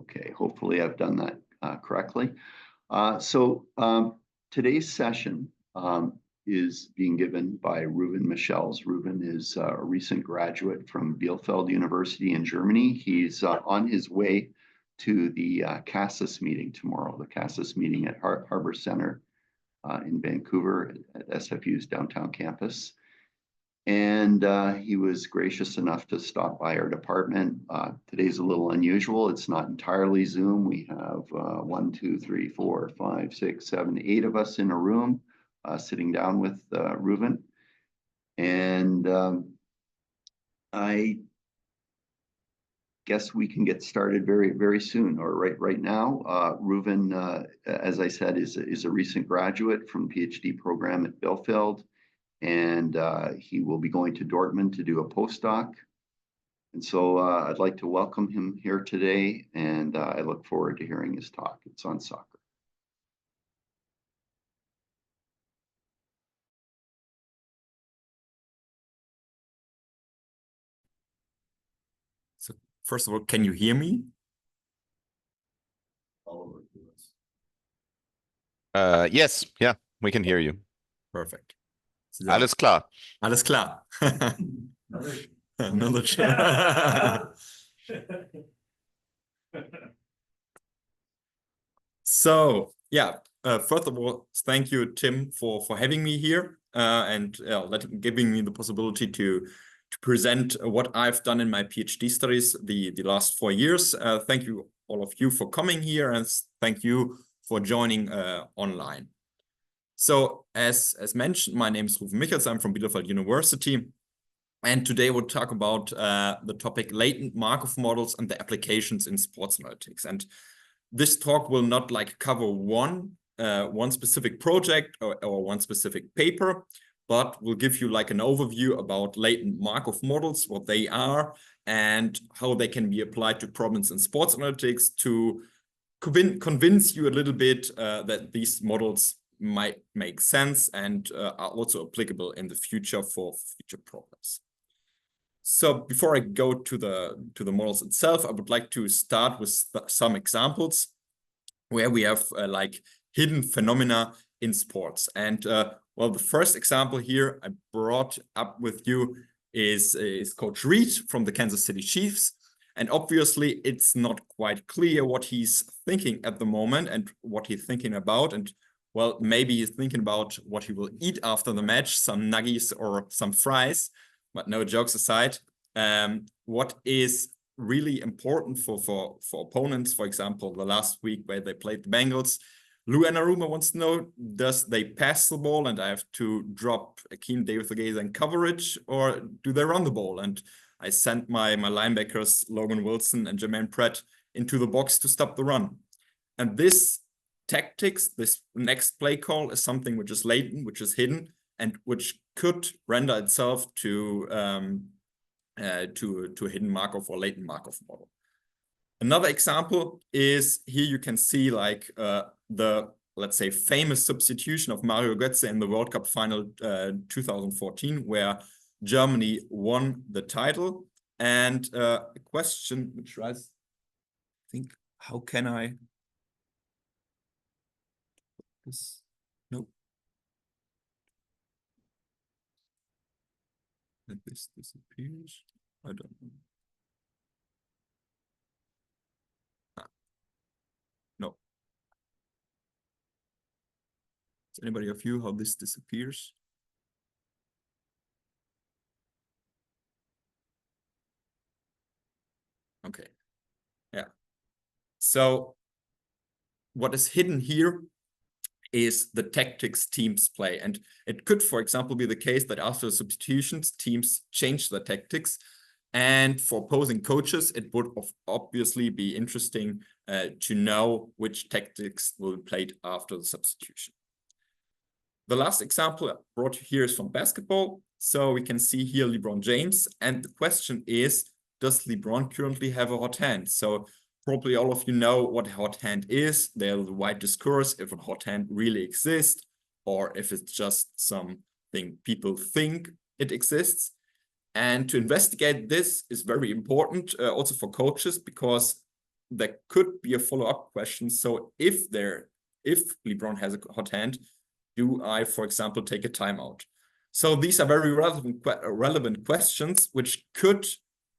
Okay, hopefully I've done that correctly. Today's session is being given by Rouven Michels. Rouven is a recent graduate from Bielefeld University in Germany. He's on his way to the CASAS meeting tomorrow, the CASAS meeting at Harbor Center in Vancouver at SFU's downtown campus. And he was gracious enough to stop by our department. Today's a little unusual. It's not entirely Zoom. We have 1, 2, 3, 4, 5, 6, 7, 8 of us in a room sitting down with Rouven. And I guess we can get started very, very soon, or right now. Rouven, as I said, is a recent graduate from PhD program at Bielefeld. And he will be going to Dortmund to do a postdoc. And so I'd like to welcome him here today, and I look forward to hearing his talk. It's on soccer. So first of all, can you hear me? Yes, yeah, we can hear you. Perfect. So, alles klar. Alles klar. So, yeah, first of all, thank you, Tim, for having me here and giving me the possibility to present what I've done in my PhD studies the last 4 years. Thank you, all of you, for coming here, and thank you for joining online. So, as mentioned, my name is Rouven Michels. I'm from Bielefeld University. And today we'll talk about the topic latent Markov models and the applications in sports analytics. And this talk will not cover one specific project or one specific paper, but will give you an overview about latent Markov models, what they are, and how they can be applied to problems in sports analytics to convince you a little bit that these models might make sense and are also applicable in the future for future problems. So before I go to the models itself, I would like to start with some examples where we have hidden phenomena in sports. And well, the first example here I brought up with you is Coach Reed from the Kansas City Chiefs. And obviously, it's not quite clear what he's thinking at the moment and what he's thinking about. And well, maybe he's thinking about what he will eat after the match, some nuggies or some fries. But no jokes aside, what is really important for opponents, for example, the last week where they played the Bengals, Lou Anarumo wants to know, does they pass the ball and I have to drop Akeem Davis-Ogeza in coverage, or do they run the ball? And I sent my linebackers, Logan Wilson and Jermaine Pratt, into the box to stop the run. And this tactics, this next play call, is something which is latent, which is hidden, and which could render itself to a hidden Markov or latent Markov model. Another example is here you can see the, let's say, famous substitution of Mario Götze in the World Cup final 2014, where Germany won the title. And a question which I think, how can I... This? Nope. And this disappears. I don't know. No. Does anybody of you how this disappears? Okay. Yeah. So what is hidden here is the tactics teams play. And it could, for example, be the case that after substitutions, teams change the tactics. And for opposing coaches, it would obviously be interesting to know which tactics will be played after the substitution. The last example I brought here is from basketball. So we can see here LeBron James. And the question is, does LeBron currently have a hot hand? So probably all of you know what a hot hand is. There's a wide discourse if a hot hand really exists, or if it's just something people think it exists. And to investigate this is very important also for coaches, because there could be a follow-up question. So if LeBron has a hot hand, do I, for example, take a timeout? So these are very relevant questions which could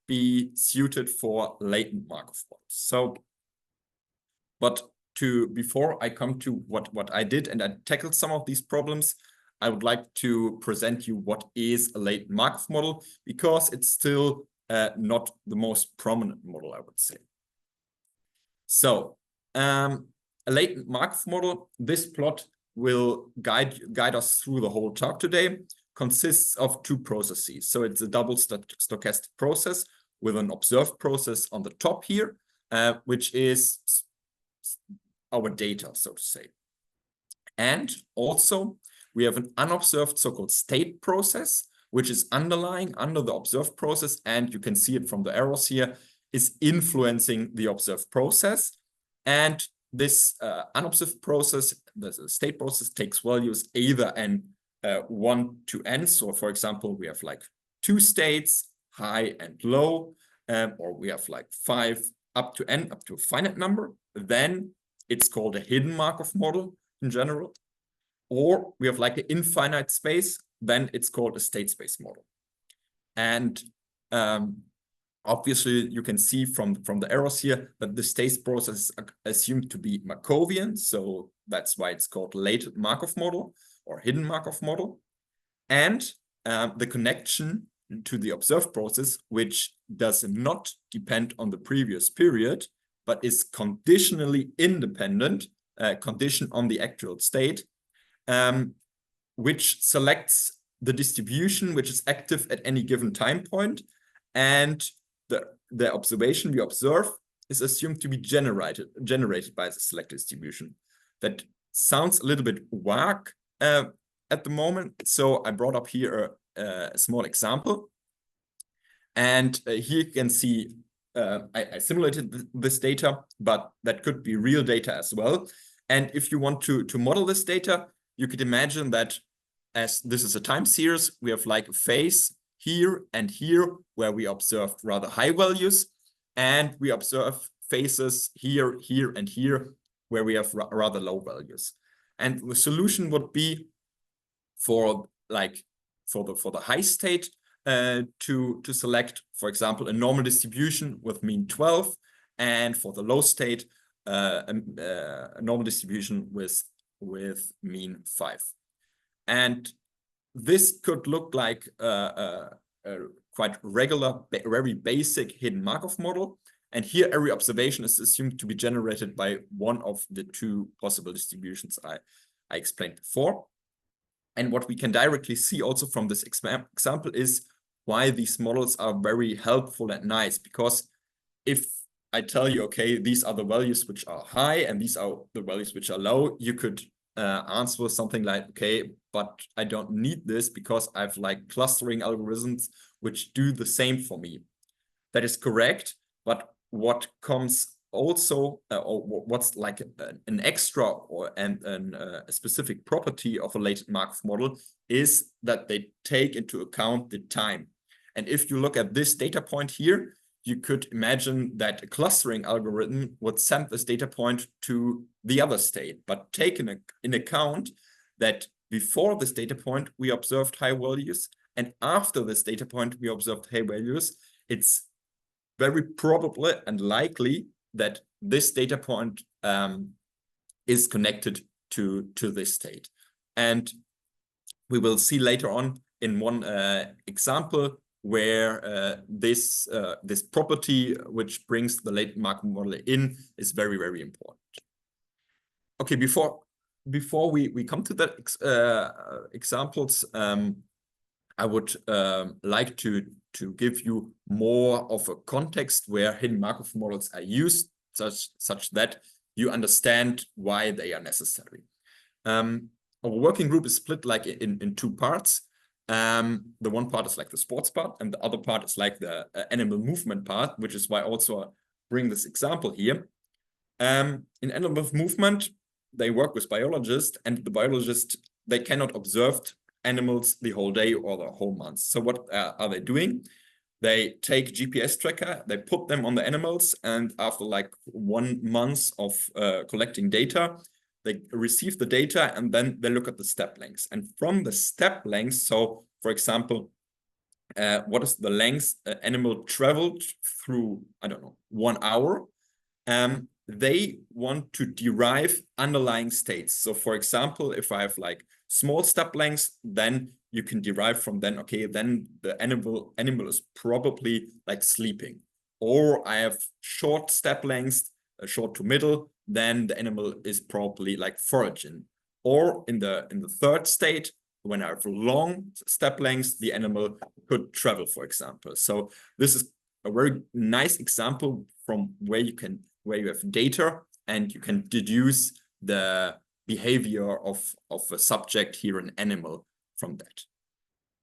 be suited for latent Markov models. So, but before I come to what I did and I tackled some of these problems, I would like to present you what is a latent Markov model, because it's still not the most prominent model, I would say. So a latent Markov model, this plot will guide us through the whole talk today, consists of two processes. So it's a double stochastic process with an observed process on the top here, which is our data, so to say. And also we have an unobserved so-called state process, which is underlying under the observed process, and you can see it from the arrows here, is influencing the observed process. And this unobserved process, the state process, takes values either n1 to n. So for example, we have like 2 states, high and low, or we have like 5 up to n, up to a finite number. Then it's called a hidden Markov model in general. Or we have like an infinite space, then it's called a state space model. And obviously you can see from the arrows here that the state process is assumed to be Markovian. So that's why it's called latent Markov model or hidden Markov model. And the connection to the observed process, which does not depend on the previous period, but is conditionally independent, condition on the actual state, which selects the distribution which is active at any given time point, and the observation we observe is assumed to be generated by the select distribution. That sounds a little bit vague at the moment, so I brought up here a small example, and here you can see I simulated this data, but that could be real data as well. And if you want to model this data, you could imagine that as this is a time series, we have like a phase here and here where we observed rather high values, and we observe phases here, here, and here where we have rather low values. And the solution would be for the high state to select, for example, a normal distribution with mean 12, and for the low state a normal distribution with mean 5. And this could look like a quite regular, very basic hidden Markov model. And here every observation is assumed to be generated by one of the two possible distributions I explained before. And what we can directly see also from this example is why these models are very helpful and nice. Because if I tell you, okay, these are the values which are high and these are the values which are low, you could answer something like, okay, but I don't need this because I've like clustering algorithms which do the same for me. That is correct, but what comes also, or what's like an extra or a specific property of a latent Markov model is that they take into account the time. And if you look at this data point here, you could imagine that a clustering algorithm would send this data point to the other state, but taking in account that before this data point, we observed high values, and after this data point, we observed high values. It's very probable and likely that this data point is connected to this state. And we will see later on in one example where this property which brings the latent Markov model in is very, very important. Okay, before we come to that examples, I would like to give you more of a context where hidden Markov models are used, such that you understand why they are necessary. Our working group is split like in two parts. The one part is like the sports part, and the other part is like the animal movement part, which is why also I bring this example here. In animal movement, they work with biologists, and the biologists, they cannot observe animals the whole day or the whole month. So what are they doing? They take GPS tracker, they put them on the animals, and after like 1 month of collecting data, they receive the data and then they look at the step lengths. And from the step lengths, so for example, what is the length an animal traveled through, I don't know, 1 hour, they want to derive underlying states. So for example, if I have like small step lengths, then you can derive from then, okay, then the animal is probably like sleeping. Or I have short step lengths, short to middle, then the animal is probably like foraging. Or in the third state, when I have long step lengths, the animal could travel, for example. So this is a very nice example from where you have data and you can deduce the behavior of a subject here, an animal, from that.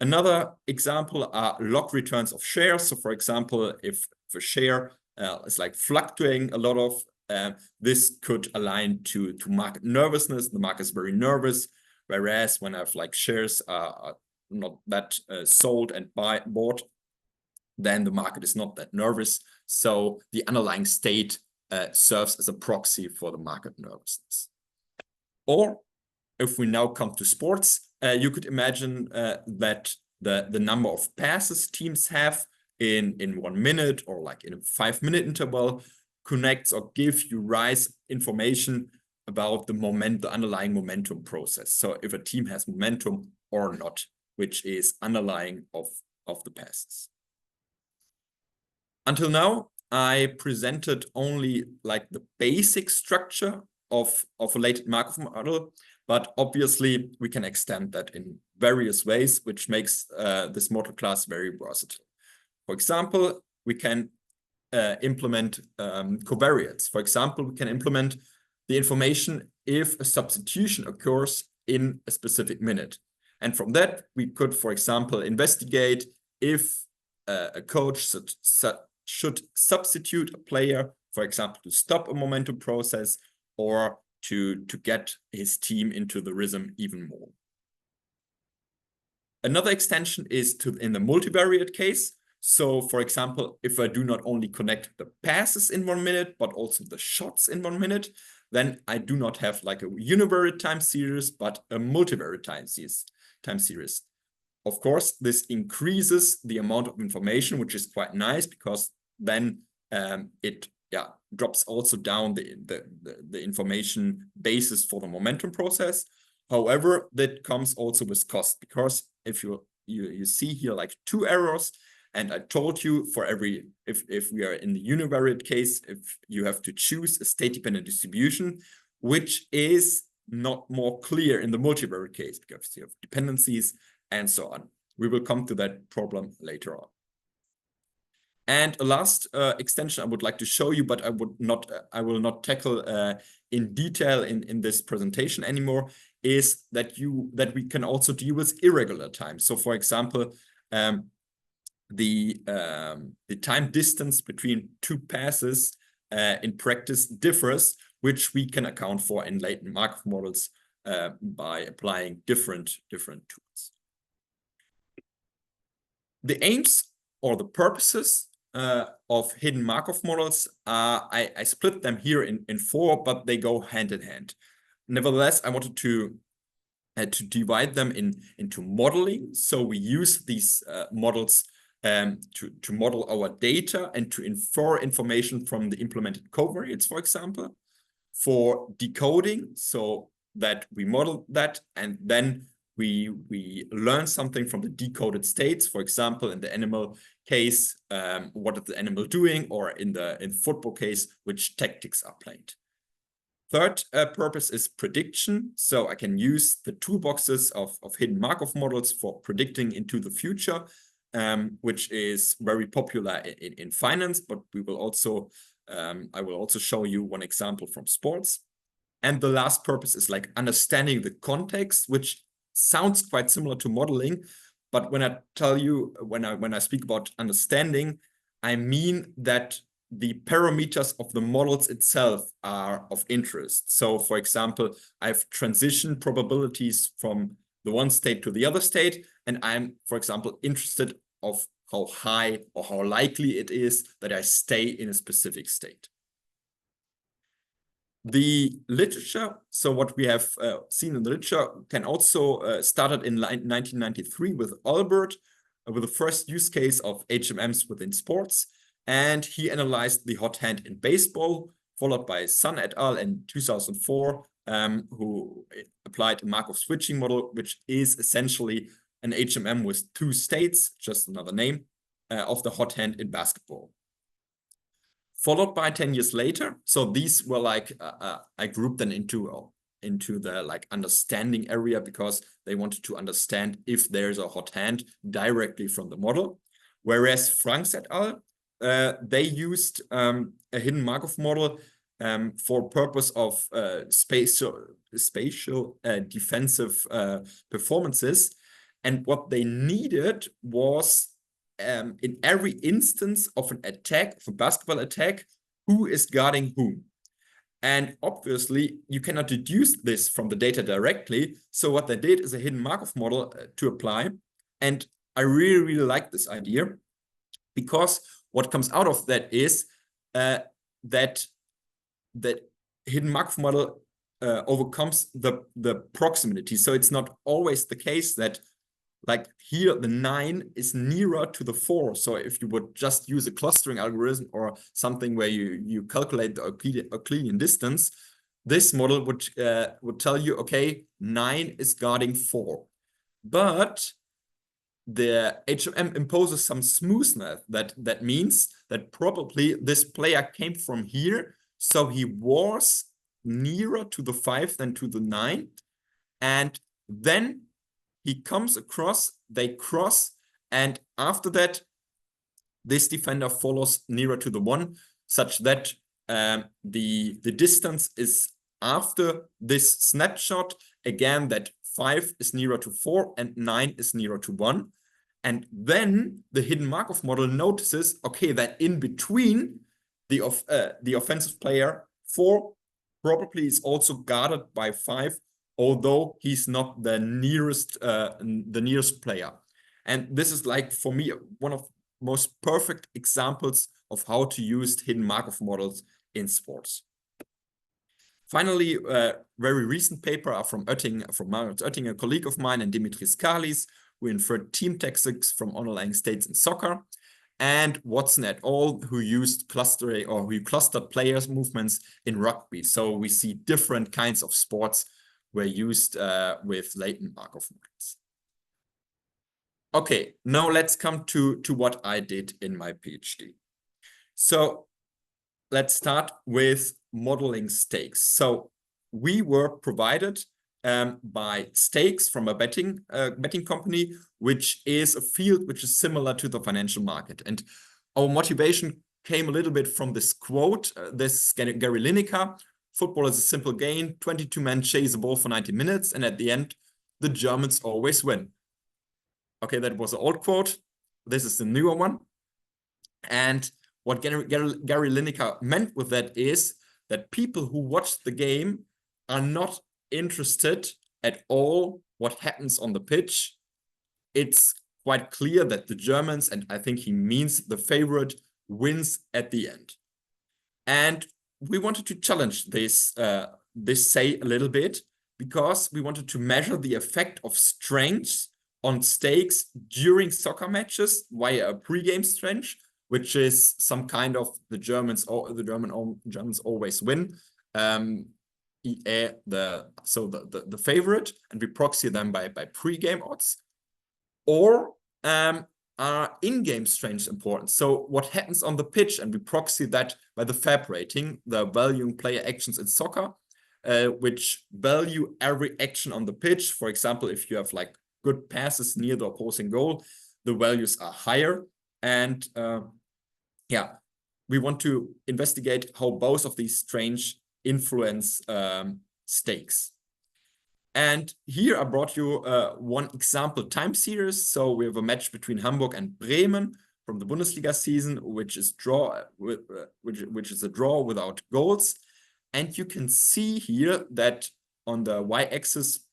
Another example are log returns of shares. So for example, if a share is like fluctuating a lot of, this could align to market nervousness. The market is very nervous, whereas when I have like shares are not that sold and bought, then the market is not that nervous. So the underlying state serves as a proxy for the market nervousness. Or if we now come to sports, you could imagine that the number of passes teams have in 1 minute or like in a 5-minute interval connects or gives you information about the underlying momentum process. So if a team has momentum or not, which is underlying of the passes. Until now, I presented only like the basic structure of a latent Markov model, but obviously we can extend that in various ways, which makes this model class very versatile. For example, we can implement covariates. For example, we can implement the information if a substitution occurs in a specific minute. And from that, we could, for example, investigate if a coach should substitute a player, for example, to stop a momentum process or to get his team into the rhythm even more. Another extension is in the multivariate case. So for example, if I do not only connect the passes in 1 minute, but also the shots in 1 minute, then I do not have like a univariate time series, but a multivariate time series. Of course, this increases the amount of information, which is quite nice because then it drops also down the information basis for the momentum process. However, that comes also with cost, because if you see here like 2 errors, and I told you for every, if we are in the univariate case, if you have to choose a state-dependent distribution, which is not more clear in the multivariate case because you have dependencies and so on. We will come to that problem later on. And a last extension I would like to show you, but I will not tackle in detail in this presentation anymore, is that we can also deal with irregular time. So for example, the time distance between 2 passes in practice differs, which we can account for in latent Markov models by applying different tools. The aims or the purposes of hidden Markov models are, I split them here in 4, but they go hand in hand. Nevertheless, I wanted to divide them into modeling. So we use these models to model our data and to infer information from the implemented covariates, for example. For decoding, so that we model that and then we learn something from the decoded states. For example, in the animal case, what is the animal doing? Or in football case, which tactics are played. Third purpose is prediction. So I can use the toolboxes of hidden Markov models for predicting into the future, which is very popular in finance, but we will also I will also show you one example from sports. And the last purpose is like understanding the context, which sounds quite similar to modeling, but when I tell you, when I speak about understanding, I mean that the parameters of the models itself are of interest. So for example, I have transition probabilities from the one state to the other state, and I'm, for example, interested of how high or how likely it is that I stay in a specific state. The literature, so what we have seen in the literature, can also started in 1993 with Albert, with the first use case of HMMs within sports. And he analyzed the hot hand in baseball, followed by Sun et al. In 2004, who applied a Markov switching model, which is essentially an HMM with two states, just another name, of the hot hand in basketball. Followed by 10 years later, so these were like, I grouped them into the like understanding area because they wanted to understand if there's a hot hand directly from the model. Whereas Franks et al., they used a hidden Markov model for purpose of spatial defensive performances. And what they needed was in every instance of an attack, of a basketball attack, who is guarding whom. And obviously, you cannot deduce this from the data directly. So what they did is a hidden Markov model to apply. And I really, really like this idea because what comes out of that is that hidden Markov model overcomes the proximity. So it's not always the case that like here, the 9 is nearer to the 4. So if you would just use a clustering algorithm or something where you calculate the Euclidean distance, this model would tell you, okay, 9 is guarding 4. But the HMM imposes some smoothness. That means that probably this player came from here, so he was nearer to the 5 than to the 9. And then he comes across, they cross, and after that, this defender follows nearer to the 1, such that the distance is after this snapshot, again, that 5 is nearer to 4 and 9 is nearer to 1. And then the hidden Markov model notices, okay, that in between the offensive player 4 probably is also guarded by 5, although he's not the nearest player. And this is like, for me, one of the most perfect examples of how to use hidden Markov models in sports. Finally, a very recent paper from Marit Oetting, a colleague of mine, and Dimitris Kalis, who inferred team tactics from underlying states in soccer, and Watson et al., who used clustering or who clustered players' movements in rugby. So we see different kinds of sports were used with latent Markov models. Okay, now let's come to what I did in my PhD. So let's start with modeling stakes. So we were provided by stakes from a betting company, which is a field which is similar to the financial market. And our motivation came a little bit from this quote, this Gary Lineker: "Football is a simple game. 22 men chase a ball for 90 minutes, and at the end, the Germans always win." Okay, that was an old quote. This is the newer one. And what Gary Lineker meant with that is that people who watch the game are not interested at all what happens on the pitch. It's quite clear that the Germans, and I think he means the favorite, wins at the end. And we wanted to challenge this say a little bit, because we wanted to measure the effect of strengths on stakes during soccer matches via a pre-game strength, which is some kind of the Germans always win. The favorite, and we proxy them by pre-game odds, or are in-game strengths important? So what happens on the pitch, and we proxy that by the FAB rating, the valuing player actions in soccer, which value every action on the pitch. For example, if you have like good passes near the opposing goal, the values are higher. And we want to investigate how both of these strengths influence stakes. And here I brought you one example time series. So we have a match between Hamburg and Bremen from the Bundesliga season, which is a draw without goals. And you can see here that on the y-axis,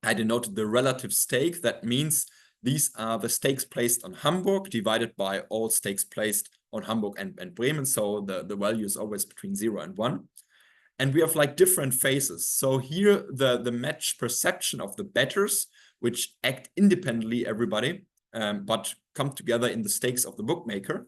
I denoted the relative stake. That means these are the stakes placed on Hamburg divided by all stakes placed on Hamburg and Bremen. So the value is always between 0 and 1. And we have like different phases. So here the match perception of the bettors, which act independently, everybody, but come together in the stakes of the bookmaker,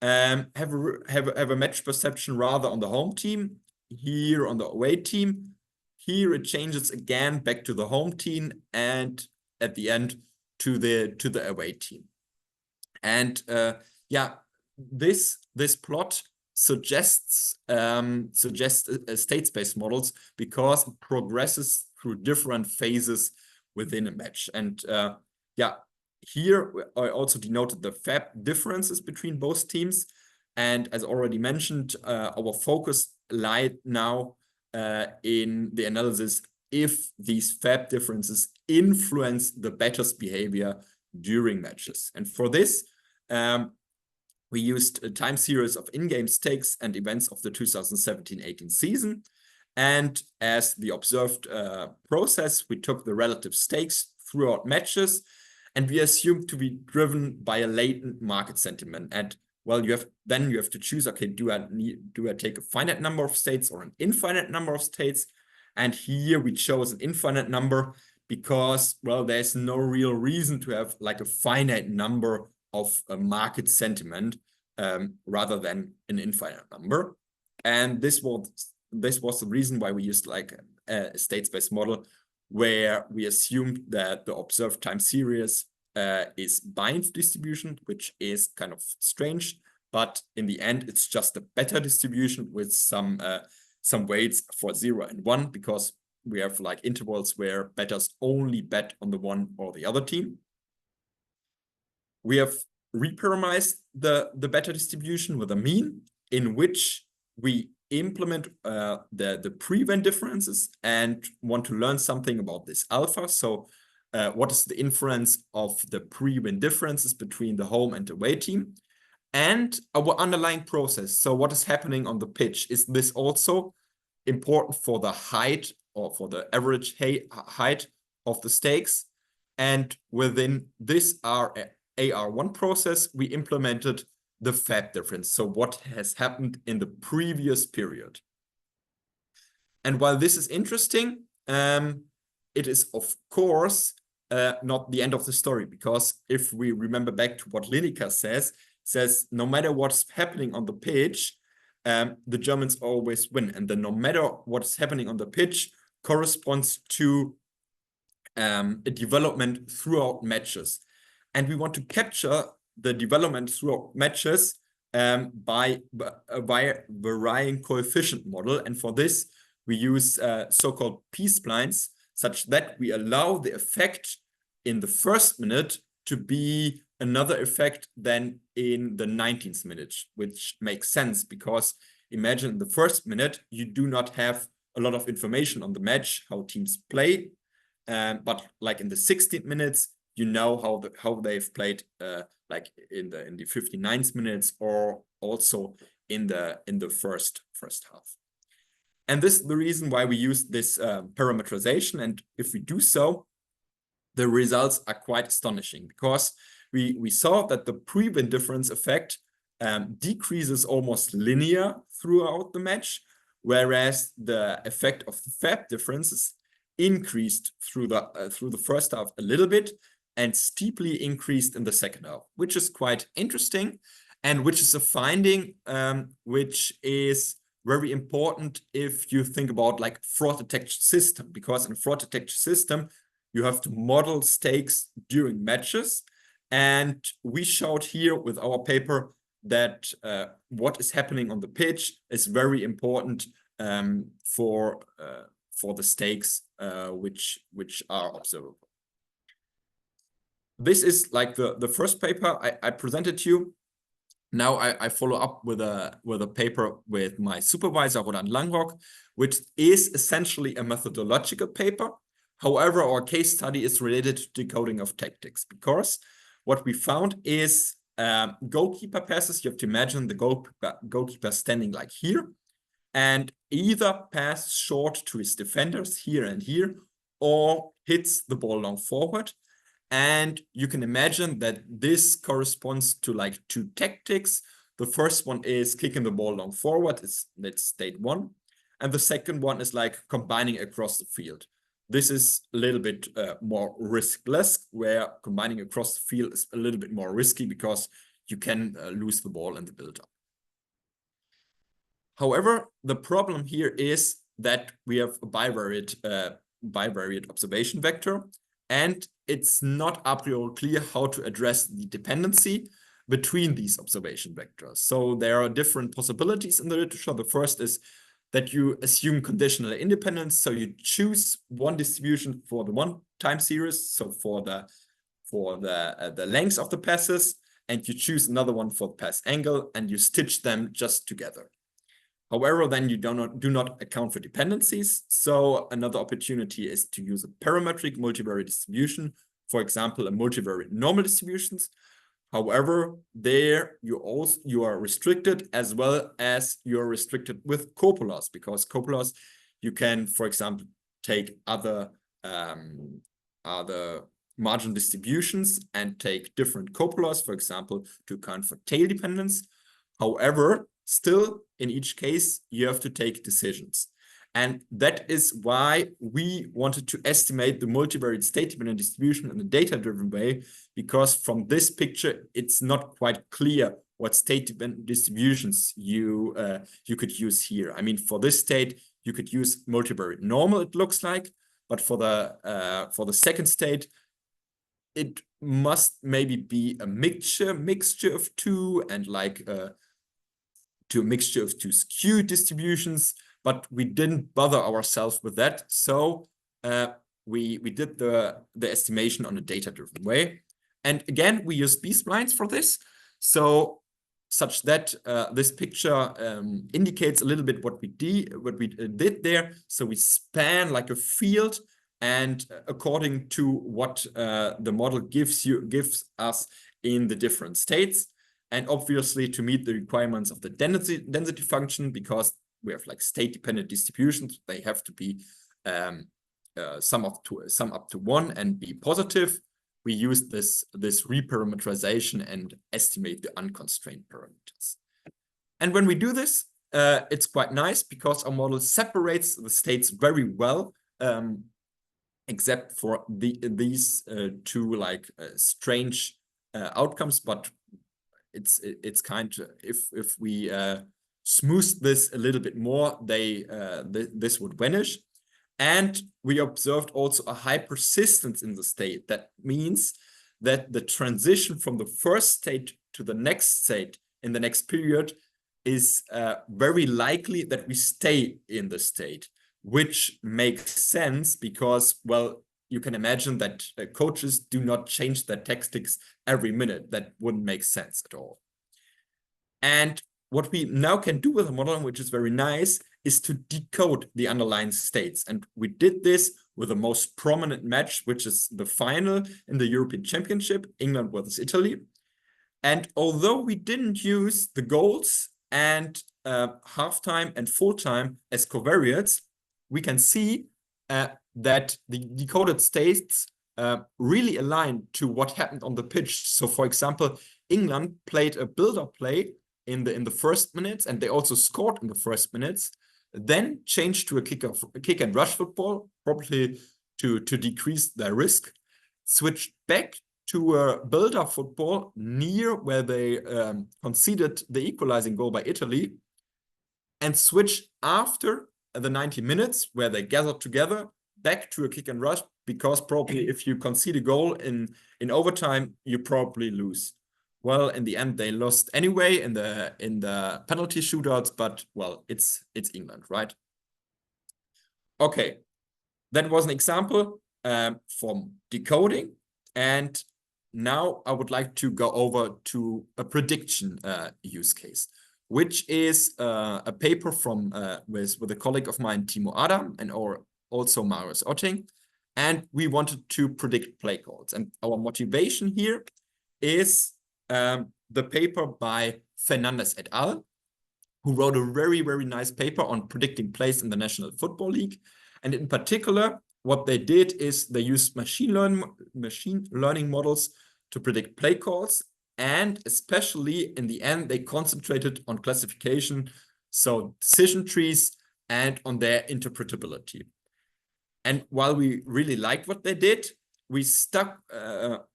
have a match perception rather on the home team, here on the away team. Here it changes again back to the home team, and at the end to the away team. And yeah, this plot suggests state-space models because it progresses through different phases within a match. And yeah, here I also denoted the FAB differences between both teams. And as already mentioned, our focus lies now in the analysis if these FAB differences influence the bettor's behavior during matches. And for this, we used a time series of in-game stakes and events of the 2017-18 season. And as the observed process, we took the relative stakes throughout matches, and we assumed to be driven by a latent market sentiment. And well, you have to choose, okay, do I take a finite number of states or an infinite number of states? And here we chose an infinite number because, well, there's no real reason to have like a finite number of a market sentiment rather than an infinite number. And this was the reason why we used like a state-space model where we assumed that the observed time series is bind distribution, which is kind of strange, but in the end it's just a better distribution with some weights for 0 and 1, because we have like intervals where bettors only bet on the one or the other team. We have reparameterized the beta distribution with a mean in which we implement the pre-win differences and want to learn something about this alpha. So what is the inference of the pre-win differences between the home and away team, and our underlying process. So what is happening on the pitch? Is this also important for the height or for the average height of the stakes? And within this AR1 process, we implemented the FAB difference. So what has happened in the previous period. And while this is interesting, it is of course not the end of the story, because if we remember back to what Lineker says no matter what's happening on the pitch, the Germans always win. And then no matter what's happening on the pitch corresponds to a development throughout matches. And we want to capture the development throughout matches by a varying coefficient model. And for this, we use so-called P-splines, such that we allow the effect in the first minute to be another effect than in the 19th minute, which makes sense because imagine in the first minute, you do not have a lot of information on the match, how teams play. But like in the 16th minutes, you know how they've played like in the 59th minutes or also in the first half. And this is the reason why we use this parameterization. And if we do so, the results are quite astonishing, because we saw that the pre-win difference effect decreases almost linear throughout the match, whereas the effect of the FAB differences increased through the first half a little bit and steeply increased in the second half, which is quite interesting, and which is a finding which is very important if you think about like fraud detection system, because in a fraud detection system, you have to model stakes during matches. And we showed here with our paper that what is happening on the pitch is very important for the stakes which are observable. This is like the first paper I presented to you. Now I follow up with a paper with my supervisor, Roland Langrock, which is essentially a methodological paper. However, our case study is related to decoding of tactics, because what we found is goalkeeper passes. You have to imagine the goalkeeper standing like here, and either pass short to his defenders here and here, or hits the ball long forward. And you can imagine that this corresponds to like two tactics. The first one is kicking the ball long forward. That's state one. And the second one is like combining across the field. This is a little bit more riskless, where combining across the field is a little bit more risky because you can lose the ball in the build-up. However, the problem here is that we have a bivariate observation vector, and it's not a priori clear how to address the dependency between these observation vectors. So there are different possibilities in the literature. The first is that you assume conditional independence. So you choose one distribution for the one time series, so for the length of the passes, and you choose another one for the pass angle, and you stitch them just together. However, then you do not account for dependencies. So another opportunity is to use a parametric multivariate distribution, for example, a multivariate normal distributions. However, there you are restricted, as well as you are restricted with copulars, because copulars you can, for example, take other margin distributions and take different copulars, for example, to account for tail dependence. However, still, in each case, you have to take decisions. And that is why we wanted to estimate the multivariate state-dependent distribution in a data-driven way, because from this picture, it's not quite clear what state-dependent distributions you could use here. I mean, for this state, you could use multivariate normal, it looks like, but for the second state, it must maybe be a mixture of two, and like to a mixture of two skewed distributions, but we didn't bother ourselves with that. So we did the estimation on a data-driven way. And again, we use B-splines for this. So such that this picture indicates a little bit what we did there. So we span like a field, and according to what the model gives us in the different states. And obviously to meet the requirements of the density function, because we have like state-dependent distributions, they have to be sum up to 1 and be positive. We use this reparameterization and estimate the unconstrained parameters. And when we do this, it's quite nice because our model separates the states very well, except for these two like strange outcomes, but it's kind of, if we smooth this a little bit more, this would vanish. And we observed also a high persistence in the state. That means that the transition from the first state to the next state in the next period is very likely that we stay in the state, which makes sense because, well, you can imagine that coaches do not change their tactics every minute. That wouldn't make sense at all. And what we now can do with the model, which is very nice, is to decode the underlying states. And we did this with the most prominent match, which is the final in the European Championship, England versus Italy. And although we didn't use the goals and halftime and full time as covariates, we can see that the decoded states really align to what happened on the pitch. So, for example, England played a build-up play in the first minutes, and they also scored in the first minutes, then changed to a kick and rush football, probably to decrease their risk, switched back to a build-up football near where they conceded the equalizing goal by Italy, and switched after the 90 minutes where they gathered together back to a kick and rush, because probably if you concede a goal in overtime, you probably lose. Well, in the end, they lost anyway in the penalty shootouts, but well, it's England, right? Okay, that was an example from decoding, and now I would like to go over to a prediction use case, which is a paper from with a colleague of mine, Timo Adam, and also Marius Otting, and we wanted to predict play calls. And our motivation here is the paper by Fernandez et al., who wrote a very, very nice paper on predicting plays in the National Football League. And in particular, what they did is they used machine learning models to predict play calls, and especially in the end, they concentrated on classification, so decision trees, and on their interpretability. And while we really liked what they did, we stuck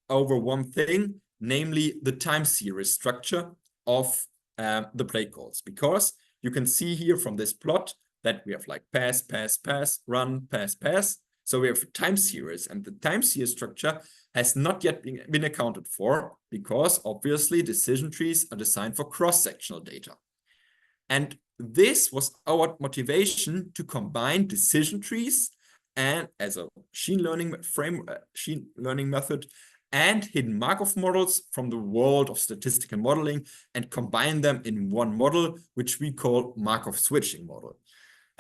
over one thing, namely the time series structure of the play calls, because you can see here from this plot that we have like pass, pass, pass, run, pass, pass. So we have time series, and the time series structure has not yet been accounted for, because obviously decision trees are designed for cross-sectional data. And this was our motivation to combine decision trees and as a machine learning method and hidden Markov models from the world of statistical modeling, and combine them in one model, which we call Markov switching model.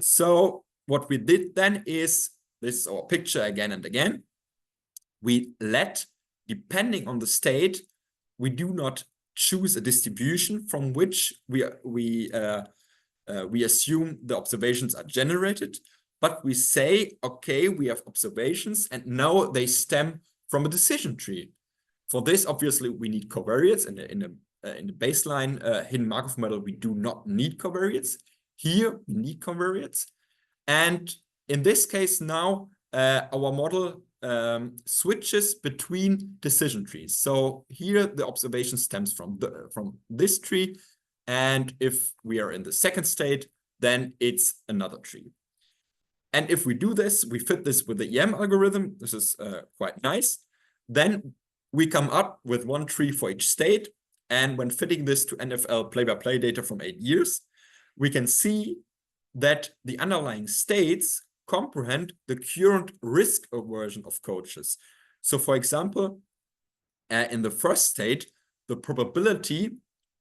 So what we did then is, this is our picture again and again. We depending on the state, we do not choose a distribution from which we assume the observations are generated, but we say, okay, we have observations and now they stem from a decision tree. For this, obviously, we need covariates. In the baseline hidden Markov model, we do not need covariates. Here, we need covariates. And in this case now, our model switches between decision trees. So here, the observation stems from this tree. And if we are in the second state, then it's another tree. And if we do this, we fit this with the EM algorithm. This is quite nice. Then we come up with one tree for each state. And when fitting this to NFL play-by-play data from 8 years, we can see that the underlying states comprehend the current risk aversion of coaches. So for example, in the first state, the probability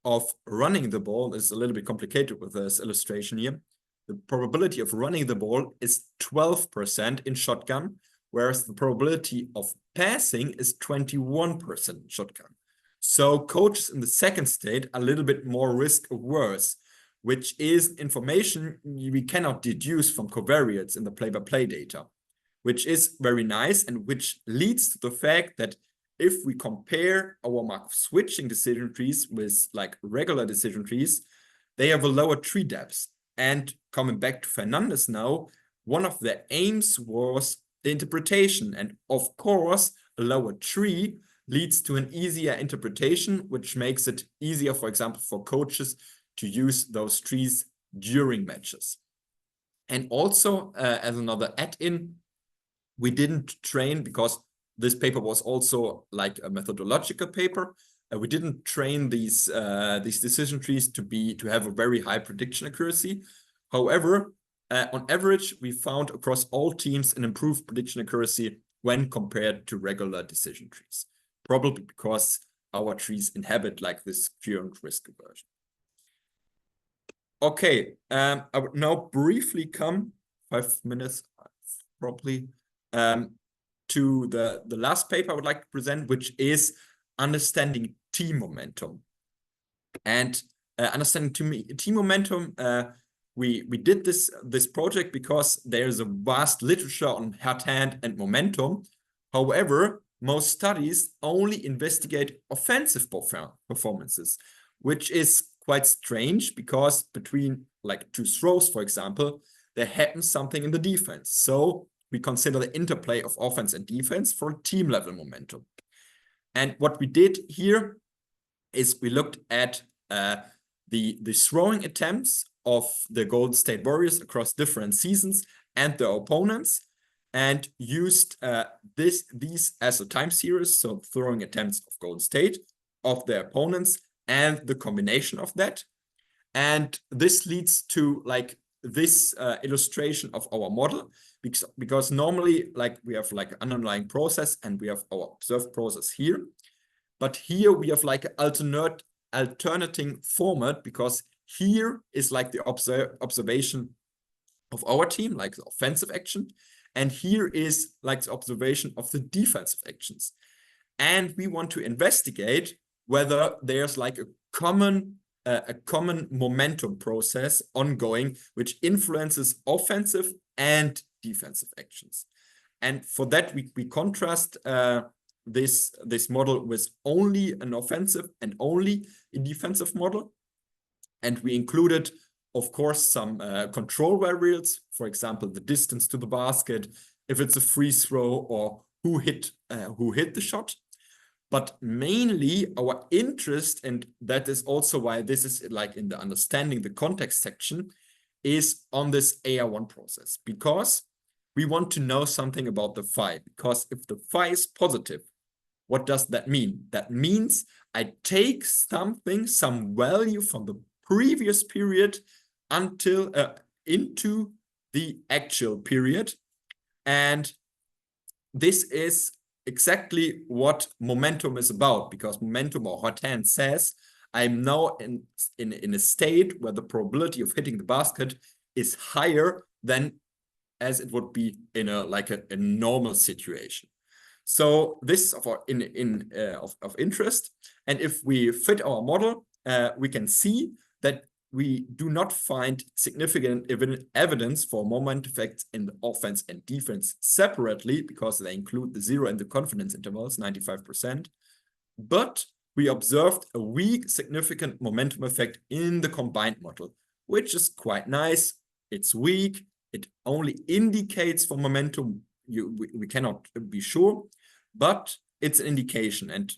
of running the ball is a little bit complicated with this illustration here. The probability of running the ball is 12% in shotgun, whereas the probability of passing is 21% shotgun. So coaches in the second state are a little bit more risk averse, which is information we cannot deduce from covariates in the play-by-play data, which is very nice, and which leads to the fact that if we compare our Markov switching decision trees with like regular decision trees, they have a lower tree depth. And coming back to Fernandez now, one of the aims was the interpretation. And of course, a lower tree leads to an easier interpretation, which makes it easier, for example, for coaches to use those trees during matches. And also, as another add-in, we didn't train, because this paper was also like a methodological paper. We didn't train these decision trees to have a very high prediction accuracy. However, on average, we found across all teams an improved prediction accuracy when compared to regular decision trees, probably because our trees inhabit like this current risk aversion. Okay, I would now briefly come 5 minutes probably to the last paper I would like to present, which is understanding team momentum. And understanding team momentum, we did this project because there's a vast literature on hand and momentum. However, most studies only investigate offensive performances, which is quite strange, because between like two throws, for example, there happens something in the defense. So we consider the interplay of offense and defense for team level momentum. And what we did here is we looked at the throwing attempts of the Golden State Warriors across different seasons and their opponents, and used these as a time series, so throwing attempts of Golden State, of their opponents, and the combination of that. And this leads to like this illustration of our model, because normally like we have like an underlying process and we have our observed process here. But here we have like an alternating format, because here is like the observation of our team, like the offensive action. And here is like the observation of the defensive actions. And we want to investigate whether there's like a common momentum process ongoing, which influences offensive and defensive actions. And for that, we contrast this model with only an offensive and only a defensive model. And we included, of course, some control variables, for example, the distance to the basket, if it's a free throw, or who hit the shot. But mainly our interest, and that is also why this is like in the understanding the context section, is on this AR1 process, because we want to know something about the phi. Because if the phi is positive, what does that mean? That means I take something, some value from the previous period until into the actual period. And this is exactly what momentum is about, because momentum, or hot hand, says I'm now in a state where the probability of hitting the basket is higher than as it would be in a normal situation. So this is of interest. And if we fit our model, we can see that we do not find significant evidence for moment effects in the offense and defense separately, because they include the 0 and the confidence intervals, 95%. But we observed a weak significant momentum effect in the combined model, which is quite nice. It's weak. It only indicates for momentum. We cannot be sure, but it's an indication. And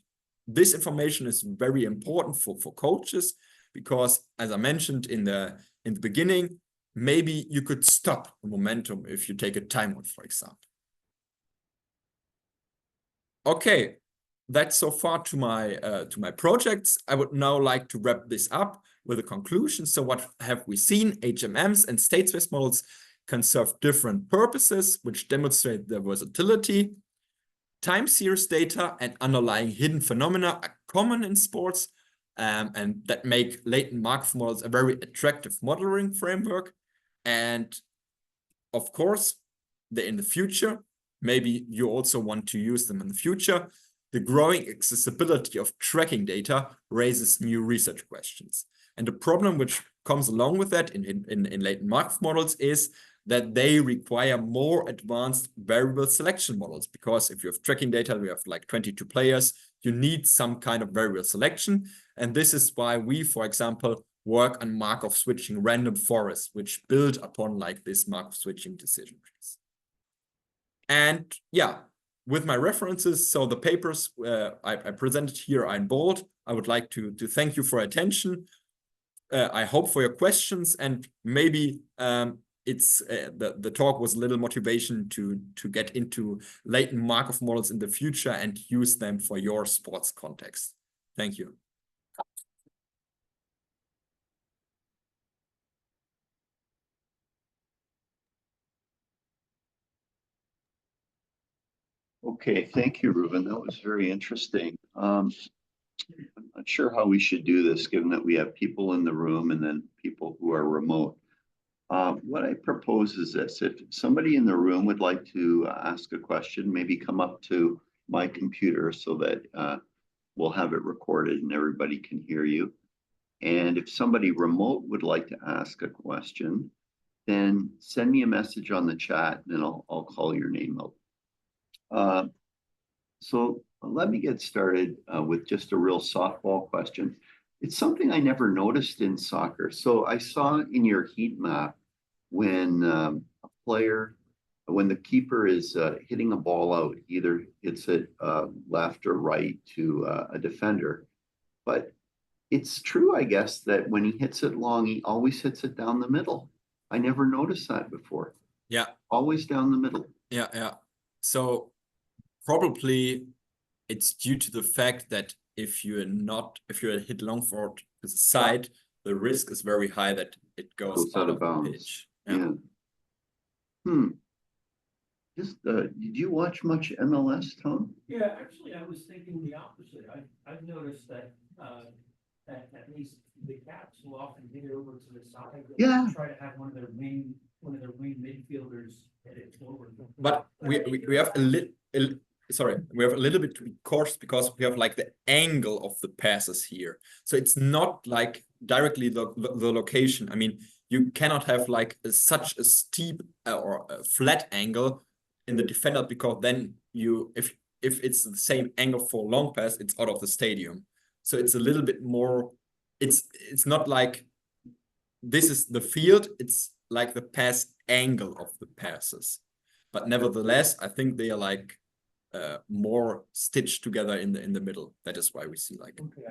this information is very important for coaches, because, as I mentioned in the beginning, maybe you could stop the momentum if you take a timeout, for example. Okay, that's so far to my projects. I would now like to wrap this up with a conclusion. So what have we seen? HMMs and state space models can serve different purposes, which demonstrate their versatility. Time series data and underlying hidden phenomena are common in sports, and that make latent Markov models a very attractive modeling framework. And of course, in the future, maybe you also want to use them in the future, the growing accessibility of tracking data raises new research questions. And the problem which comes along with that in latent Markov models is that they require more advanced variable selection models, because if you have tracking data, we have like 22 players, you need some kind of variable selection. And this is why we, for example, work on Markov switching random forests, which build upon like this Markov switching decision trees. And yeah, with my references, so the papers I presented here are in bold. I would like to thank you for attention. I hope for your questions, and maybe it's the talk was a little motivation to get into latent Markov models in the future and use them for your sports context. Thank you. Okay, thank you, Rouven. That was very interesting. I'm not sure how we should do this, given that we have people in the room and then people who are remote. What I propose is this: if somebody in the room would like to ask a question, maybe come up to my computer so that we'll have it recorded and everybody can hear you. And if somebody remote would like to ask a question, then send me a message on the chat and then I'll call your name out. So let me get started with just a real softball question. It's something I never noticed in soccer. So I saw in your heat map when when the keeper is hitting a ball out, either hits it left or right to a defender. But it's true, I guess, that when he hits it long, he always hits it down the middle. I never noticed that before. Yeah. Always down the middle. Yeah, yeah. So probably it's due to the fact that if you're hit long forward to the side, the risk is very high that it goes out of bounds. Pitch. Yeah. Just did you watch much MLS, Tom? Yeah, actually, I was thinking the opposite. I've noticed that at least the Caps will often hit it over to the side. Yeah. Try to have one of their wing midfielders hit it forward. But we have a little bit to be cautious, because we have like the angle of the passes here. So it's not like directly the location. I mean, you cannot have like such a steep or a flat angle in the defender, because then if it's the same angle for long pass, it's out of the stadium. So it's a little bit more, it's not like this is the field, it's like the pass angle of the passes. But nevertheless, I think they are like more stitched together in the middle. That is why we see like. Okay,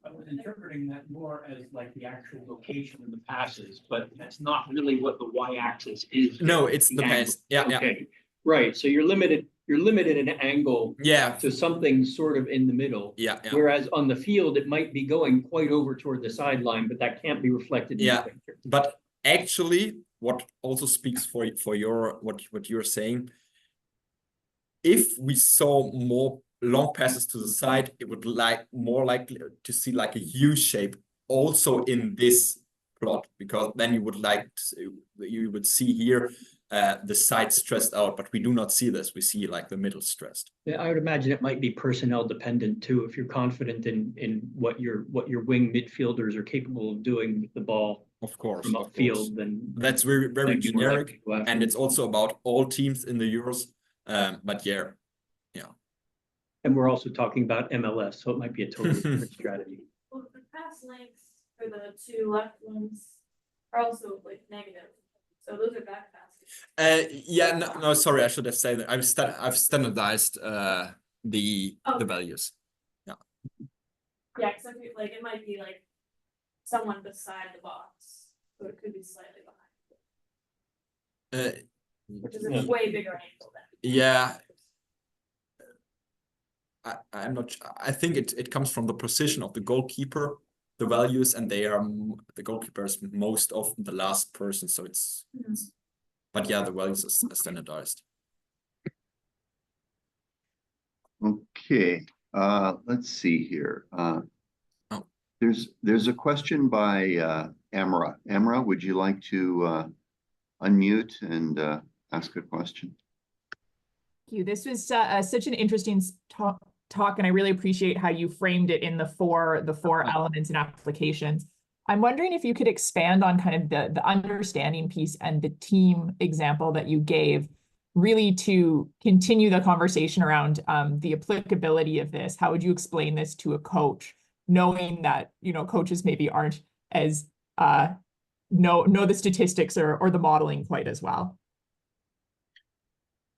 I was interpreting that more as like the actual location of the passes, but that's not really what the y-axis is. No, it's the angle. pass. Yeah, yeah. Okay, right. So you're limited in angle Yeah, to something sort of in the middle. yeah, yeah. Whereas on the field, it might be going quite over toward the sideline, but that can't be reflected in Yeah. the picture. But actually, what also speaks for your what you're saying, if we saw more long passes to the side, it would more likely to see like a U shape also in this plot, because then you would see here the side stressed out, but we do not see this. We see like the middle stressed. Yeah, I would imagine it might be personnel dependent too. If you're confident in what your wing midfielders are capable of doing with the ball Of course, from upfield, then that's very then you're more generic, likely to go after and them. it's also about all teams in the Euros. But yeah. And we're also talking about MLS, so it might be a totally different strategy. Well, the pass lengths for the two left ones are also like negative. So those are back passes. Yeah, no, sorry, I should have said that. I've standardized the values. Yeah, because I feel like it might be like someone beside the box, so it could be slightly behind, which is a way bigger angle than. Yeah. I'm not. I think it comes from the position of the goalkeeper, the values, and they are the goalkeeper is most often the last person. So it's but yeah, the values are standardized. Okay, let's see here. There's a question by Amra. Amra, would you like to unmute and ask a question? Thank you. This was such an interesting talk, and I really appreciate how you framed it in the four elements and applications. I'm wondering if you could expand on kind of the understanding piece and the team example that you gave, really to continue the conversation around the applicability of this. How would you explain this to a coach, knowing that, you know, coaches maybe aren't as know the statistics or the modeling quite as well?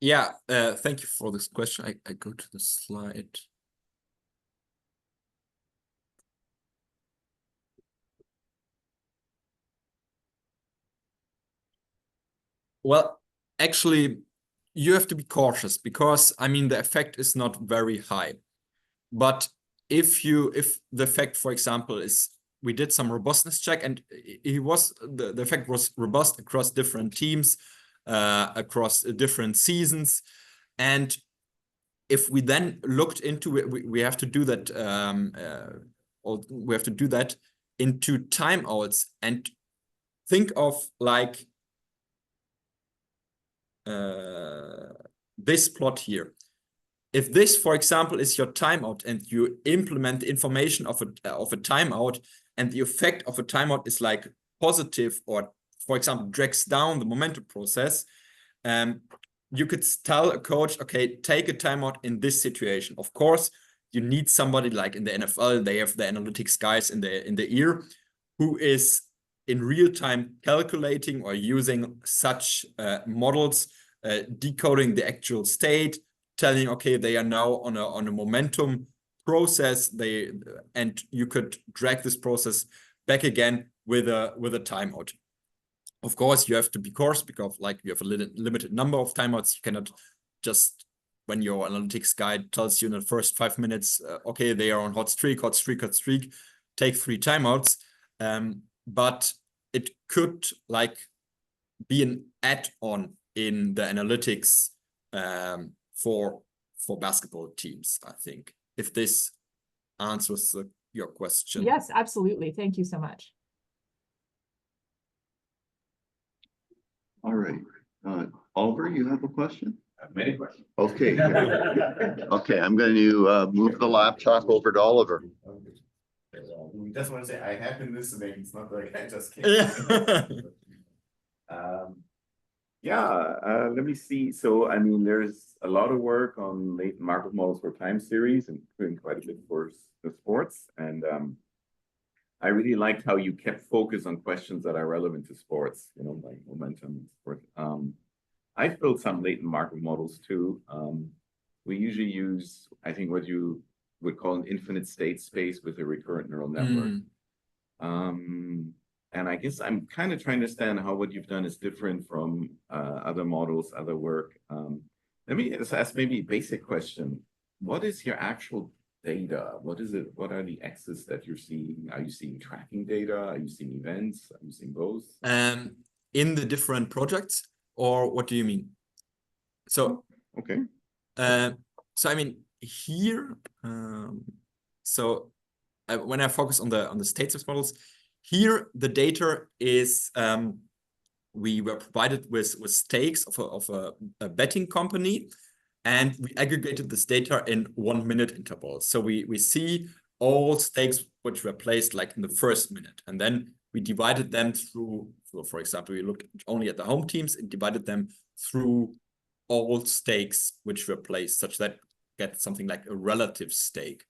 Yeah, thank you for this question. I go to the slide. Well, actually, you have to be cautious, because I mean the effect is not very high. But if the effect, for example, is we did some robustness check, and the effect was robust across different teams, across different seasons, and if we then looked into it, we have to do that. Or we have to do that into timeouts and think of like this plot here. If this, for example, is your timeout, and you implement the information of a timeout, and the effect of a timeout is like positive, or for example drags down the momentum process, you could tell a coach, okay, take a timeout in this situation. Of course, you need somebody like in the NFL, they have the analytics guys in the ear, who is in real time calculating or using such models, decoding the actual state, telling, okay, they are now on a momentum process. And you could drag this process back again with a timeout. Of course, you have to be cautious, because like you have a limited number of timeouts. You cannot just, when your analytics guide tells you in the first 5 minutes, okay, they are on hot streak, take 3 timeouts. But it could like be an add-on in the analytics for basketball teams, I think, if this answers your question. Yes, absolutely. Thank you so much. All right. Oliver, you have a question? I have many questions. Okay. Okay, I'm going to move the laptop over to Oliver. We just want to say I have been listening. It's not like I just came. Yeah, let me see. So, I mean, there's a lot of work on latent Markov models for time series, including quite a bit for the sports. And I really liked how you kept focus on questions that are relevant to sports, you know, like momentum and sport. I've built some latent Markov models too. We usually use, I think, what you would call an infinite state space with a recurrent neural network. And I guess I'm kind of trying to understand how what you've done is different from other models, other work. Let me just ask maybe a basic question. What is your actual data? What is it? What are the X's that you're seeing? Are you seeing tracking data? Are you seeing events? Are you seeing both? In the different projects, or what do you mean? So, okay. So I mean here, when I focus on the state space models, here the data is we were provided with stakes of a betting company, and we aggregated this data in 1 minute intervals. So we see all stakes which were placed like in the first minute, and then we divided them through. So for example, we looked only at the home teams and divided them through all stakes which were placed, such that get something like a relative stake.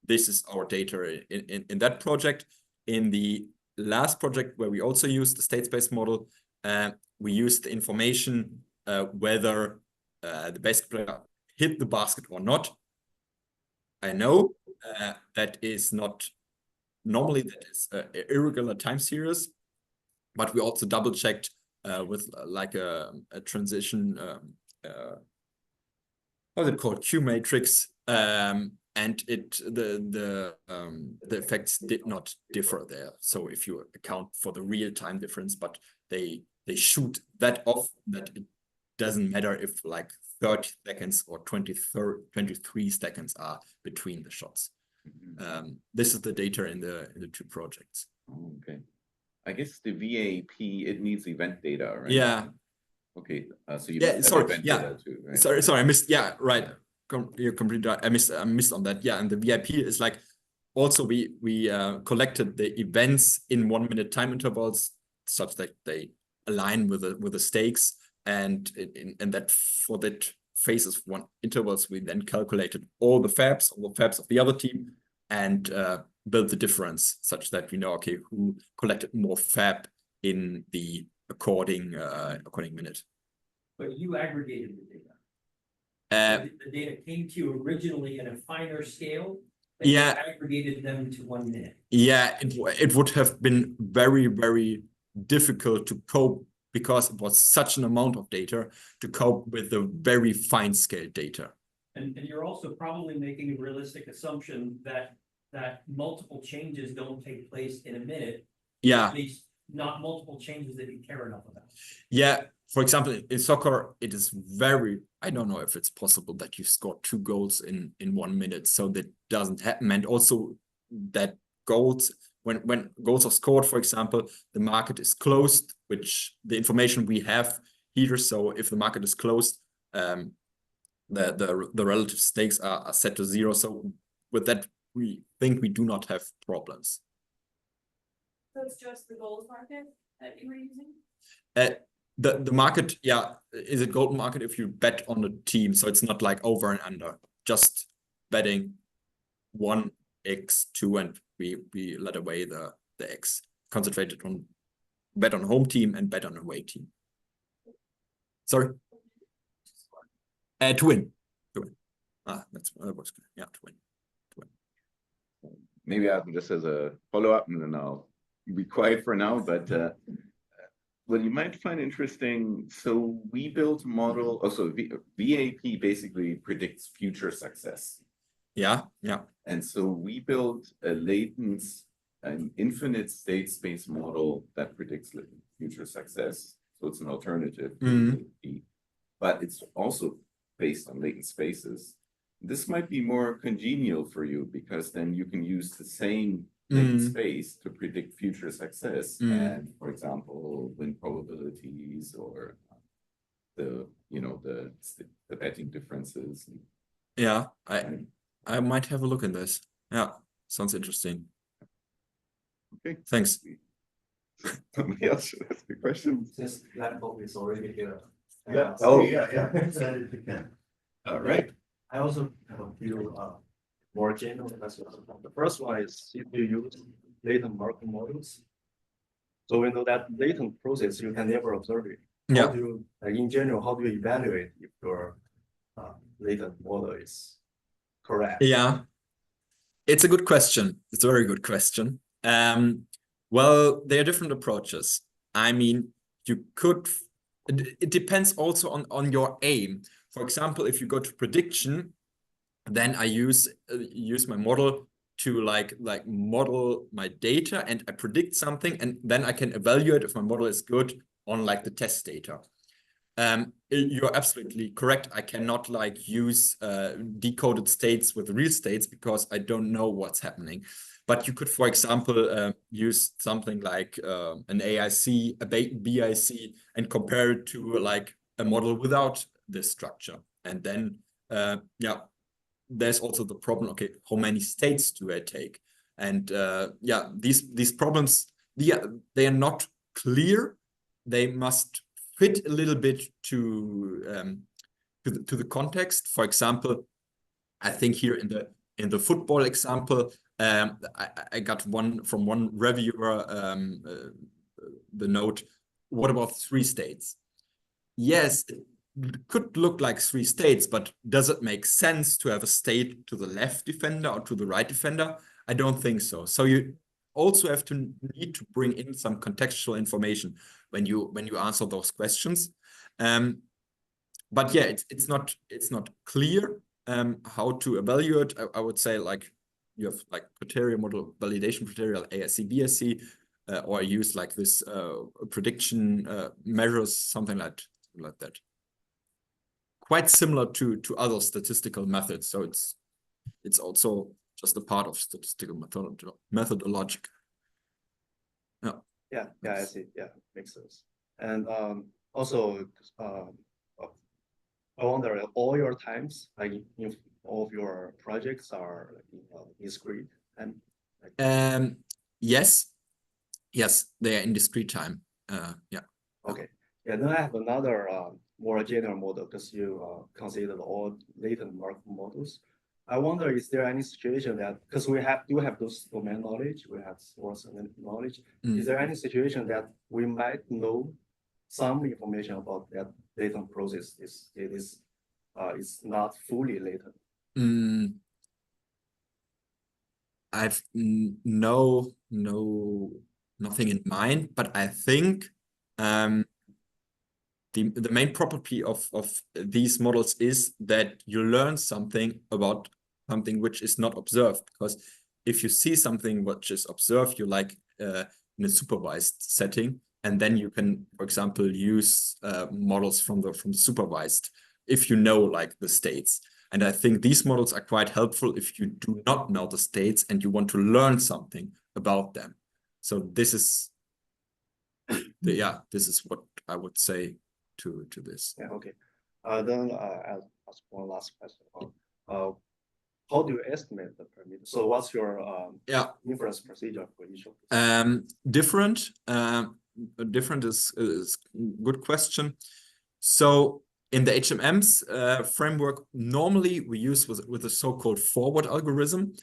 This is our data in that project. In the last project where we also used the state space model, we used the information whether the basket player hit the basket or not. I know that is not normally, that is an irregular time series, but we also double checked with like a transition, what's it called, Q matrix, and the effects did not differ there. So if you account for the real time difference, but they shoot that off, that it doesn't matter if like 30 seconds or 23 seconds are between the shots. This is the data in the two projects. Oh, okay. I guess the VAP, it needs event data, right? Yeah. Okay. So you sorry. event Yeah. data too, right? Sorry, I missed. Yeah, right. You're completely right. I missed on that. Yeah, and the VIP is like also we collected the events in 1 minute time intervals such that they align with the stakes, and in that for that phases one intervals we then calculated all the fabs of the other team and build the difference such that we know, okay, who collected more fab in the according minute. But you aggregated the data. The data came to you originally in a finer scale, but you aggregated them to 1 minute. Yeah, it would have been very, very difficult to cope because it was such an amount of data to cope with the very fine scale data. And you're also probably making a realistic assumption that multiple changes don't take place in a minute. Yeah. At least not multiple changes that you care enough about. Yeah. For example, in soccer, it is very, I don't know if it's possible that you score 2 goals in 1 minute. So that doesn't happen. And also that goals, when goals are scored, for example, the market is closed, which the information we have here. So if the market is closed, the relative stakes are set to 0. So with that, we think we do not have problems. So it's just the goals market that you were using? The market, yeah, is it golden market if you bet on the team? So it's not like over and under, just betting 1x, 2, and we let away the x, concentrated on bet on home team and bet on away team. Sorry? To win. That was good. Yeah, to win. Maybe I can just as a follow-up, and then I'll be quiet for now, but what you might find interesting, so we built a model, also VAP basically predicts future success. Yeah. And so we built an infinite state space model that predicts future success. So it's an alternative to VAP, but it's also based on latent spaces. This might be more congenial for you because then you can use the same latent space to predict future success and, for example, win probabilities or the betting differences. Yeah, I might have a look in this. Yeah, sounds interesting. Okay, thanks. Somebody else should ask the question. Since laptop is already here. Yeah. Oh. Yeah. Send it again. All right. I also have a few more general questions. The first one is if you use latent Markov models. So we know that latent process, you can never observe it. Yeah. How do you, in general, how do you evaluate if your latent model is correct? Yeah, it's a good question. It's a very good question. Well, there are different approaches. I mean, you could, it depends also on your aim. For example, if you go to prediction, then I use my model to like model my data, and I predict something, and then I can evaluate if my model is good on like the test data. You're absolutely correct. I cannot like use decoded states with real states because I don't know what's happening. But you could, for example, use something like an AIC, a BIC, and compare it to like a model without this structure. And then, yeah, there's also the problem, okay, how many states do I take? And yeah, these problems, they are not clear. They must fit a little bit to the context. For example, I think here in the football example, I got from one reviewer the note, what about 3 states? Yes, it could look like 3 states, but does it make sense to have a state to the left defender or to the right defender? I don't think so. So you also have to need to bring in some contextual information when you answer those questions. But yeah, it's not clear how to evaluate. I would say like you have like criteria model validation criteria, ASC, BSC, or use like this prediction measures, something like that. Quite similar to other statistical methods. So it's also just a part of statistical methodology. Yeah, I see. Yeah, makes sense. And also, I wonder, all your times, like if all of your projects are like, discrete and yes, they are in discrete time. Yeah. Okay. Yeah, then I have another more general model because you considered all latent Markov models. I wonder, is there any situation that, because we do have those domain knowledge, we have source and knowledge. Is there any situation that we might know some information about that latent process is not fully latent? I've nothing in mind, but I think the main property of these models is that you learn something about something which is not observed. Because if you see something which is observed, you like in a supervised setting, and then you can, for example, use models from the supervised if you know like the states. And I think these models are quite helpful if you do not know the states and you want to learn something about them. So this is this is what I would say to this. Yeah, okay. Then I'll ask one last question. How do you estimate the parameter? So what's your inference procedure for each of these? Different is a good question. So in the HMM's framework, normally we use with a so-called forward algorithm,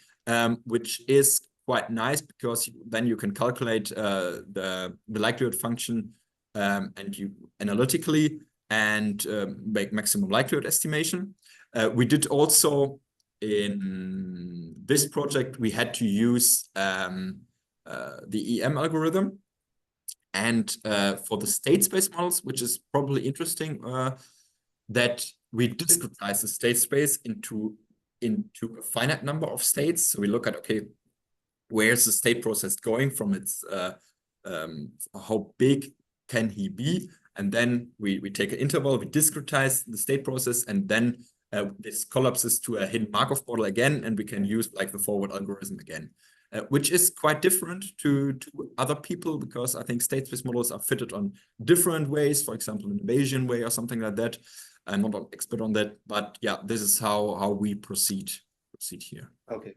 which is quite nice because then you can calculate the likelihood function and you analytically and make maximum likelihood estimation. We did also in this project, we had to use the EM algorithm. And for the state space models, which is probably interesting, that we discretize the state space into a finite number of states. So we look at, okay, where's the state process going from its, how big can he be? And then we take an interval, we discretize the state process, and then this collapses to a hidden Markov model again, and we can use like the forward algorithm again. Which is quite different to other people, because I think state space models are fitted on different ways, for example, an Bayesian way or something like that. I'm not an expert on that, but yeah, this is how we proceed here. Okay.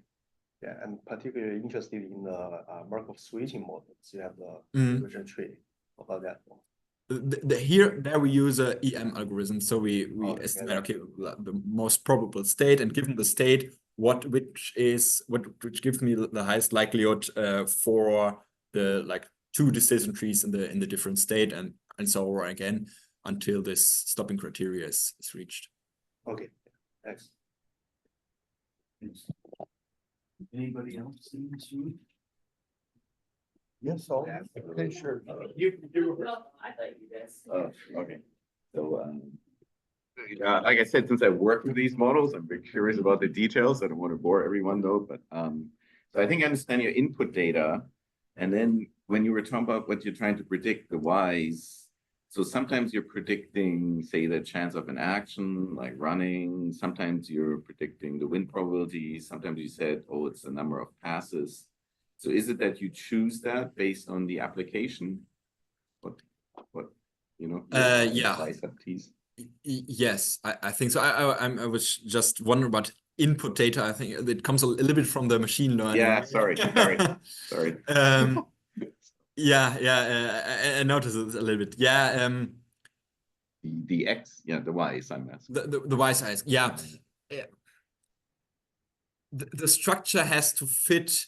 Yeah, and particularly interested in the Markov switching models. You have the version tree about that one. There we use a EM algorithm, so we estimate okay the most probable state, and given the state, which gives me the highest likelihood for the like 2 decision trees in the different state, and so on again until this stopping criteria is reached. Okay, thanks. Anybody else in this room? Yes, I'll. Okay, sure. Well, I thought you guys. Okay. So, like I said, since I work with these models, I'm very curious about the details. I don't want to bore everyone though, but so I think I understand your input data. And then when you were talking about what you're trying to predict, the Ys, so sometimes you're predicting, say, the chance of an action, like running. Sometimes you're predicting the win probability. Sometimes you said, oh, it's the number of passes. So is it that you choose that based on the application? What you know? Yeah. Yes, I think so. I was just wondering about input data. I think it comes a little bit from the machine learning. Yeah, sorry. I noticed it a little bit. Yeah. The X, yeah, the Ys, I'm asking. The Y size, yeah. The structure has to fit,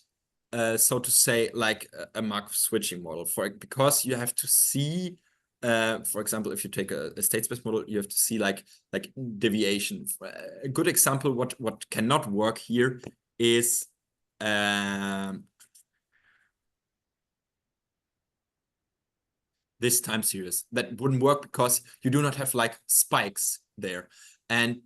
so to say, like a Markov switching model because you have to see, for example, if you take a state space model, you have to see like deviation. A good example, what cannot work here is this time series. That wouldn't work because you do not have like spikes there. And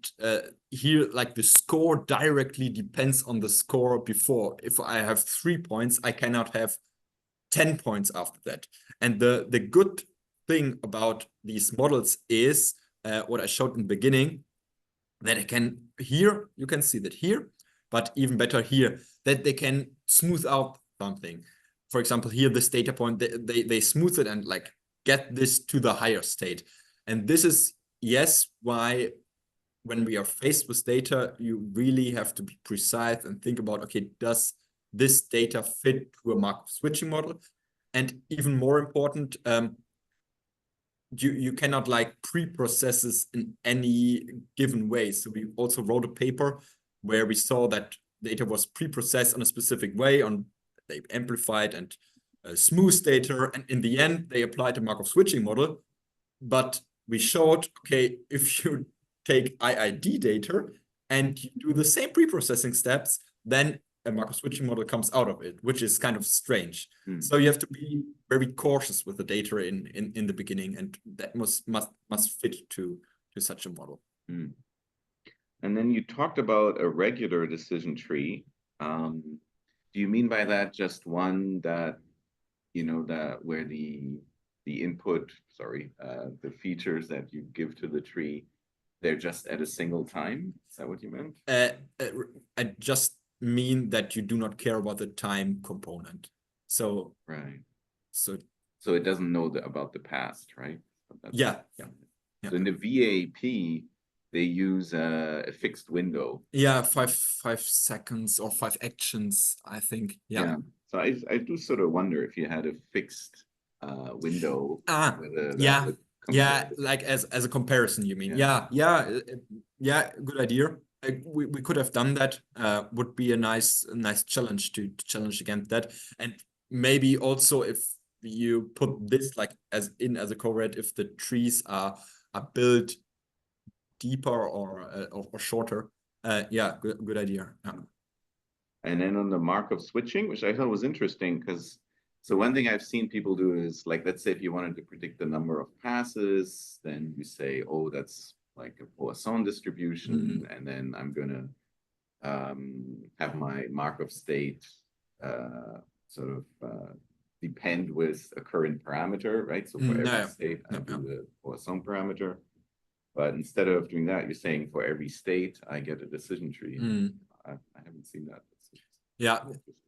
here, like the score directly depends on the score before. If I have 3 points, I cannot have 10 points after that. And the good thing about these models is what I showed in the beginning, that I can here, you can see that here, but even better here, that they can smooth out something. For example, here, this data point, they smooth it and like get this to the higher state. And this is, yes, why when we are faced with data, you really have to be precise and think about, okay, does this data fit to a Markov switching model? And even more important, you cannot like pre-process this in any given way. So we also wrote a paper where we saw that data was pre-processed in a specific way, they amplified and smooth data, and in the end they applied a Markov switching model. But we showed, okay, if you take IID data and you do the same pre-processing steps, then a Markov switching model comes out of it, which is kind of strange. So you have to be very cautious with the data in the beginning, and that must fit to such a model. And then you talked about a regular decision tree. Do you mean by that just one that, you know, that where the input, the features that you give to the tree, they're just at a single time? Is that what you meant? I just mean that you do not care about the time component. So right. So it doesn't know about the past, right? Yeah. So in the VAP, they use a fixed window. Yeah, 5 seconds or 5 actions, I think. Yeah. So I do sort of wonder if you had a fixed window. Like as a comparison, you mean? Yeah, good idea. We could have done that. Would be a nice challenge to challenge against that. And maybe also if you put this like as a covariate, if the trees are built deeper or shorter. Good idea. Yeah. And then on the Markov switching, which I thought was interesting, because so one thing I've seen people do is, like, let's say if you wanted to predict the number of passes, then you say, oh, that's like a Poisson distribution, and then I'm gonna have my Markov state depend with a current parameter, right? So for every state, I do the Poisson parameter. But instead of doing that, you're saying for every state, I get a decision tree. I haven't seen that. Yeah.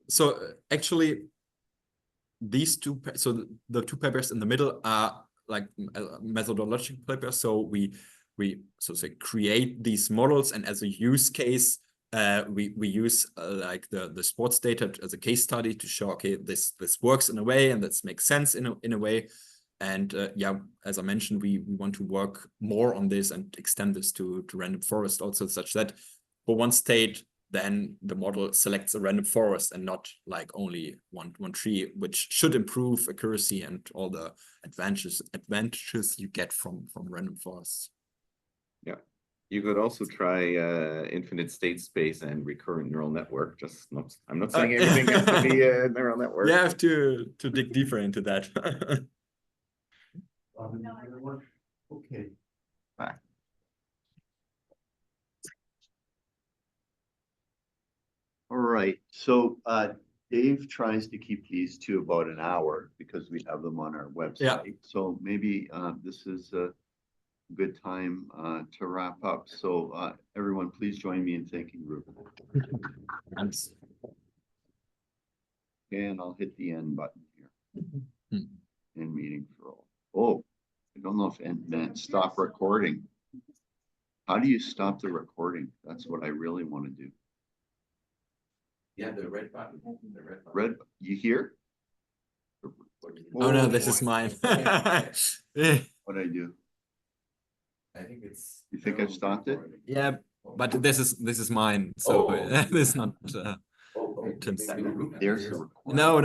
So actually, these two, so the 2 papers in the middle are like methodological papers. So we so say create these models, and as a use case, we use like the sports data as a case study to show, okay, this works in a way and this makes sense in a way. And yeah, as I mentioned, we want to work more on this and extend this to random forest also, such that for one state, then the model selects a random forest and not like only one tree, which should improve accuracy and all the advantages you get from random forests. Yeah. You could also try infinite state space and recurrent neural network. Just not, I'm not saying everything has to be a neural network. You have to dig deeper into that. Okay. Back. All right, so Dave tries to keep these to about an hour because we have them on our website. Yeah. So maybe this is a good time to wrap up. So everyone, please join me in thanking Rouven. Thanks. And I'll hit the end button here. Hmm. End meeting for all. Oh, I don't know if end meant stop recording. How do you stop the recording? That's what I really want to do. Yeah, the red button. The red button. Red, you hear? Oh no, this is mine. What'd I do? I think it's. You think I stopped it? Yeah, but this is mine, so Oh. this is not Oh, Tim's. okay. There's the recording. No,